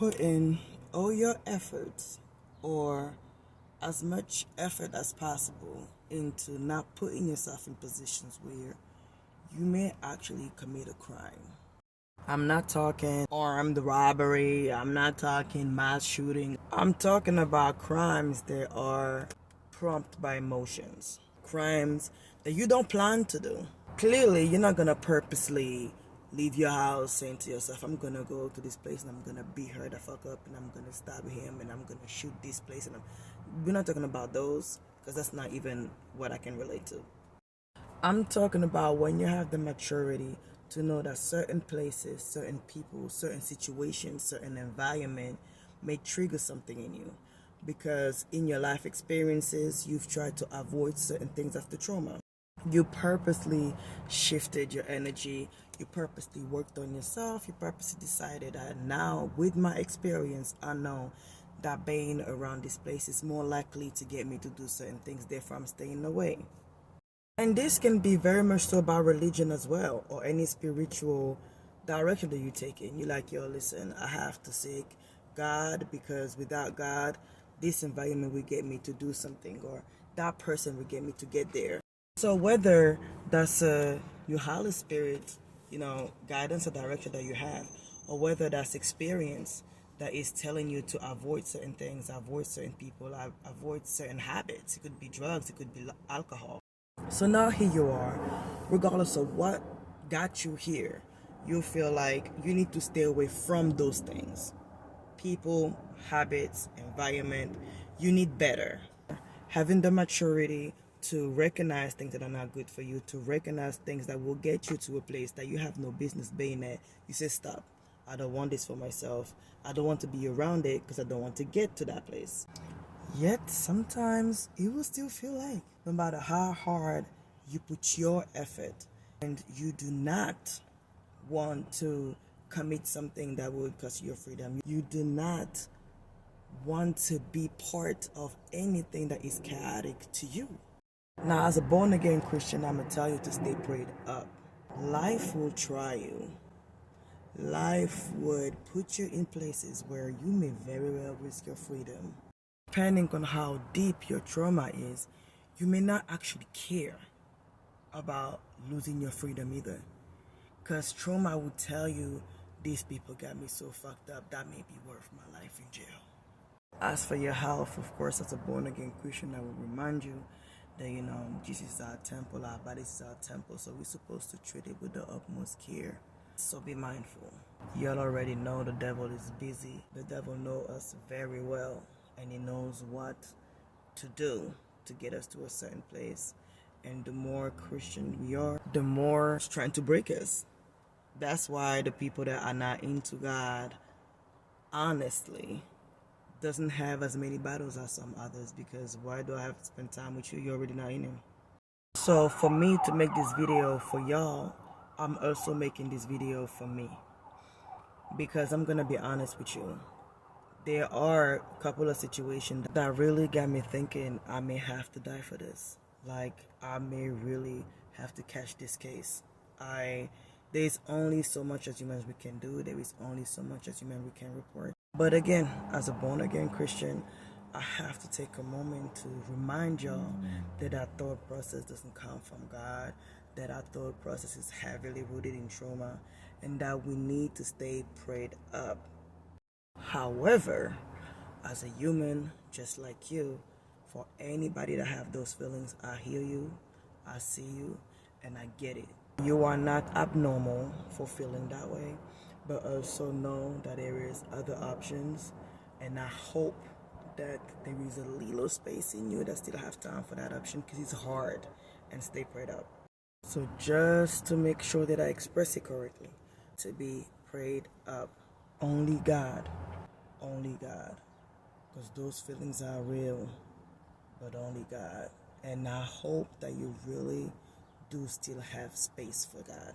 put in all your efforts or as much effort as possible into not putting yourself in positions where you may actually commit a crime. I'm not talking armed robbery, I'm not talking mass shooting. I'm talking about crimes that are prompted by emotions, crimes that you don't plan to do. Clearly, you're not gonna purposely leave your house saying to yourself, I'm gonna go to this place and I'm gonna beat her the fuck up and I'm gonna stab him and I'm gonna shoot this place we're not talking about those, because that's not even what I can relate to. I'm talking about when you have the maturity to know that certain places, certain people, certain situations, certain environment may trigger something in you, because in your life experiences you've tried to avoid certain things after trauma. You purposely shifted your energy, you purposely worked on yourself, you purposely decided that now with my experience I know that being around this place is more likely to get me to do certain things, therefore I'm staying away. And this can be very much so about religion as well, or any spiritual direction that you take in. You're like, yo, listen, I have to seek God, because without God, this environment will get me to do something, or that person will get me to get there. So whether that's your Holy Spirit, guidance or direction that you have, or whether that's experience that is telling you to avoid certain things, avoid certain people, avoid certain habits. It could be drugs, it could be alcohol. So now here you are, regardless of what got you here, you feel like you need to stay away from those things. People, habits, environment, you need better. Having the maturity to recognize things that are not good for you, to recognize things that will get you to a place that you have no business being at. You say, stop. I don't want this for myself. I don't want to be around it because I don't want to get to that place. Yet sometimes it will still feel like no matter how hard you put your effort and you do not want to commit something that would cost you your freedom, you do not want to be part of anything that is chaotic to you. Now, as a born again Christian, I'm going to tell you to stay prayed up. Life will try you. Life would put you in places where you may very well risk your freedom. Depending on how deep your trauma is, you may not actually care about losing your freedom either. Because trauma will tell you, these people got me so fucked up, that may be worth my life in jail. As for your health, of course, as a born-again Christian, I will remind you that, Jesus is our temple, our body is our temple, so we're supposed to treat it with the utmost care. So be mindful. Y'all already know the devil is busy. The devil knows us very well, and he knows what to do to get us to a certain place. And the more Christian we are, the more it's trying to break us. That's why the people that are not into God, honestly, doesn't have as many battles as some others, because why do I have to spend time with you? You're already not in him. So for me to make this video for y'all, I'm also making this video for me, because I'm gonna be honest with you. There are a couple of situations that really got me thinking I may have to die for this. Like, I may really have to catch this case. There's only so much as humans we can do. There is only so much as humans we can report. But again, as a born-again Christian, I have to take a moment to remind y'all that our thought process doesn't come from God, that our thought process is heavily rooted in trauma, and that we need to stay prayed up. However, as a human just like you, for anybody that have those feelings, I hear you, I see you, and I get it. You are not abnormal for feeling that way, but also know that there is other options, and I hope that there is a little space in you that still have time for that option, because it's hard, and stay prayed up. So just to make sure that I express it correctly, to be prayed up. Only God, because those feelings are real, but only God. And I hope that you really do still have space for God.